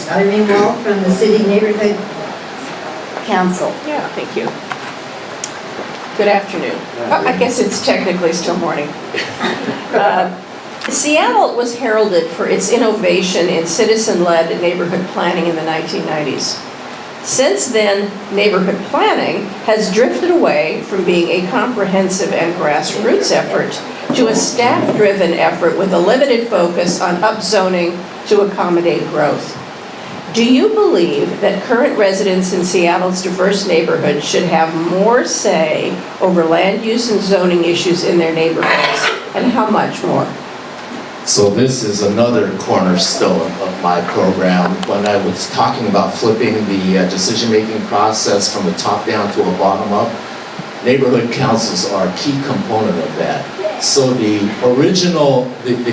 Irene Wall from the City Neighborhood Council. Yeah, thank you. Good afternoon. I guess it's technically still morning. Seattle was heralded for its innovation in citizen-led neighborhood planning in the 1990s. Since then, neighborhood planning has drifted away from being a comprehensive and grassroots effort to a staff-driven effort with a limited focus on upzoning to accommodate growth. Do you believe that current residents in Seattle's diverse neighborhoods should have more say over land use and zoning issues in their neighborhoods, and how much more? So this is another cornerstone of my program. When I was talking about flipping the decision-making process from the top down to a bottom up, neighborhood councils are a key component of that. So the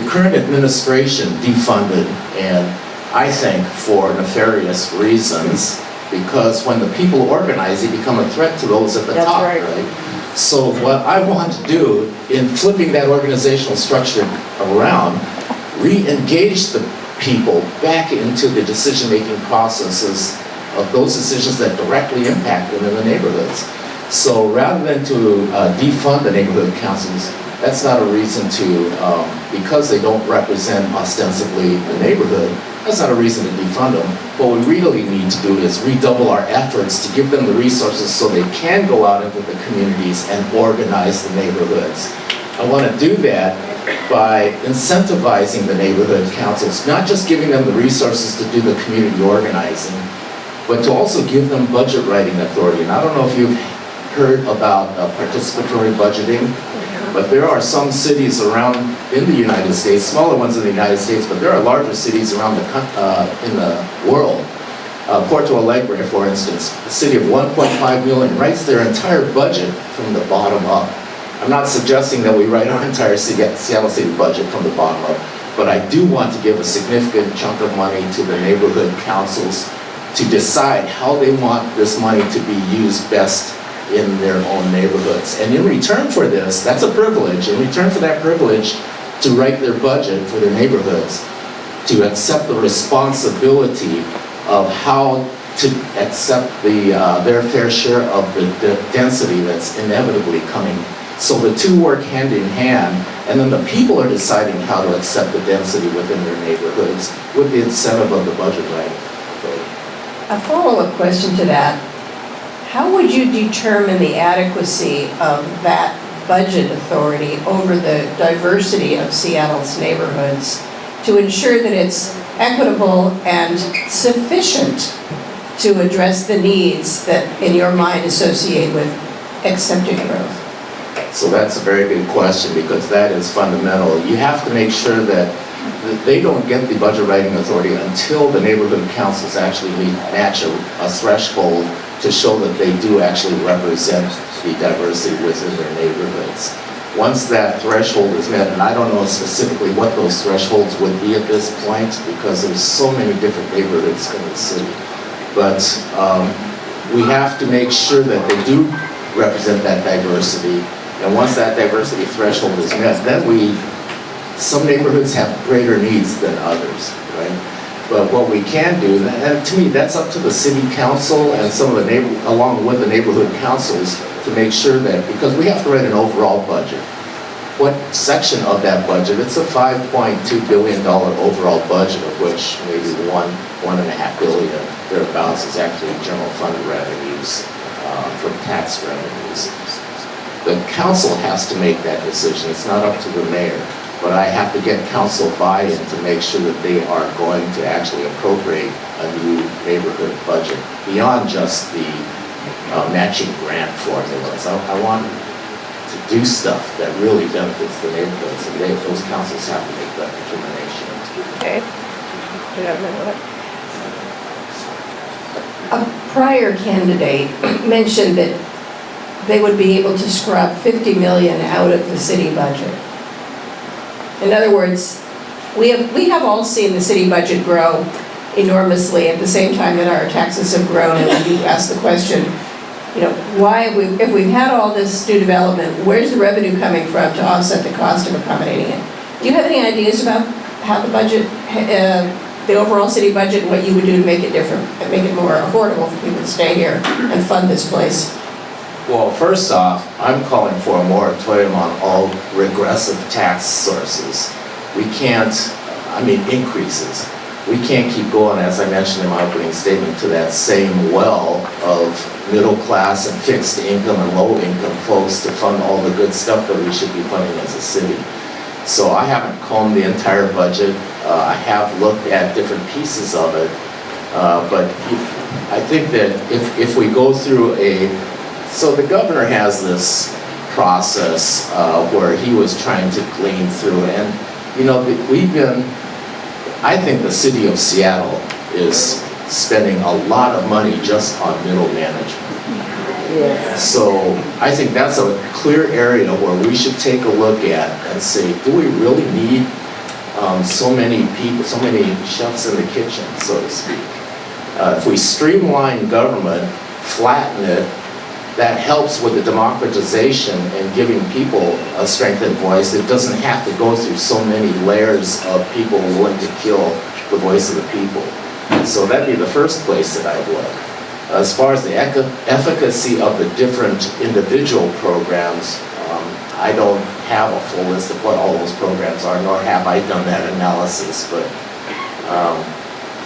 current administration defunded, and I think for nefarious reasons, because when the people organize, they become a threat to those at the top, right? So what I want to do in flipping that organizational structure around, re-engage the people back into the decision-making processes of those decisions that directly impact them in the neighborhoods. So rather than to defund the neighborhood councils, that's not a reason to, because they don't represent ostensibly the neighborhood, that's not a reason to defund them. What we really need to do is redouble our efforts to give them the resources so they can go out into the communities and organize the neighborhoods. I want to do that by incentivizing the neighborhood councils, not just giving them the resources to do the community organizing, but to also give them budget writing authority. And I don't know if you've heard about participatory budgeting, but there are some cities around in the United States, smaller ones in the United States, but there are larger cities around in the world. Porto Alegre, for instance, a city of 1.5 million, writes their entire budget from the bottom up. I'm not suggesting that we write our entire Seattle City budget from the bottom up, but I do want to give a significant chunk of money to the neighborhood councils to decide how they want this money to be used best in their own neighborhoods. And in return for this, that's a privilege, in return for that privilege to write their budget for their neighborhoods, to accept the responsibility of how to accept their fair share of the density that's inevitably coming. So the two work hand in hand, and then the people are deciding how to accept the density within their neighborhoods with the incentive of the budget writing. A follow-up question to that. How would you determine the adequacy of that budget authority over the diversity of Seattle's neighborhoods to ensure that it's equitable and sufficient to address the needs that, in your mind, associate with accepted growth? So that's a very good question, because that is fundamental. You have to make sure that they don't get the budget writing authority until the neighborhood councils actually match a threshold to show that they do actually represent the diversity within their neighborhoods. Once that threshold is met, and I don't know specifically what those thresholds would be at this point, because there's so many different neighborhoods in the city, but we have to make sure that they do represent that diversity. And once that diversity threshold is met, then some neighborhoods have greater needs than others, right? But what we can do, and to me, that's up to the city council and some of the along with the neighborhood councils, to make sure that, because we have to write an overall budget. What section of that budget? It's a $5.2 billion overall budget, of which maybe $1.5 billion thereabouts is actually general fund revenues from tax revenues. The council has to make that decision. It's not up to the mayor. But I have to get council buy-in to make sure that they are going to actually appropriate a new neighborhood budget beyond just the matching grant formulas. I want to do stuff that really benefits the neighborhoods, and those councils have to make that determination. Okay. A prior candidate mentioned that they would be able to scrub $50 million out of the city budget. In other words, we have all seen the city budget grow enormously at the same time that our taxes have grown. And when you ask the question, why if we've had all this new development, where's the revenue coming from to offset the cost of accommodating it? Do you have any ideas about how the budget the overall city budget and what you would do to make it different, and make it more affordable for people to stay here and fund this place. Well, first off, I'm calling for a moratorium on all regressive tax sources. We can't, increases. We can't keep going, as I mentioned in my opening statement, to that same well of middle class and fixed income and low income folks to fund all the good stuff that we should be funding as a city. So I haven't combed the entire budget. I have looked at different pieces of it. But I think that if we go through so the governor has this process where he was trying to glean through, and I think the city of Seattle is spending a lot of money just on middle management. So I think that's a clear area where we should take a look at and say, do we really need so many people, so many chefs in the kitchen, so to speak? If we streamline government, flatten it, that helps with the democratization and giving people a strengthened voice. It doesn't have to go through so many layers of people willing to kill the voice of the people. So that'd be the first place that I'd look. As far as the efficacy of the different individual programs, I don't have a full list of what all those programs are, nor have I done that analysis, but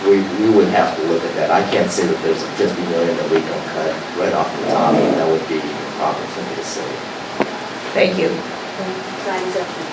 we would have to look at that. I can't say that there's a 50 million that we can cut right off the top, and that would be proper for me to say. Thank you. Time's up.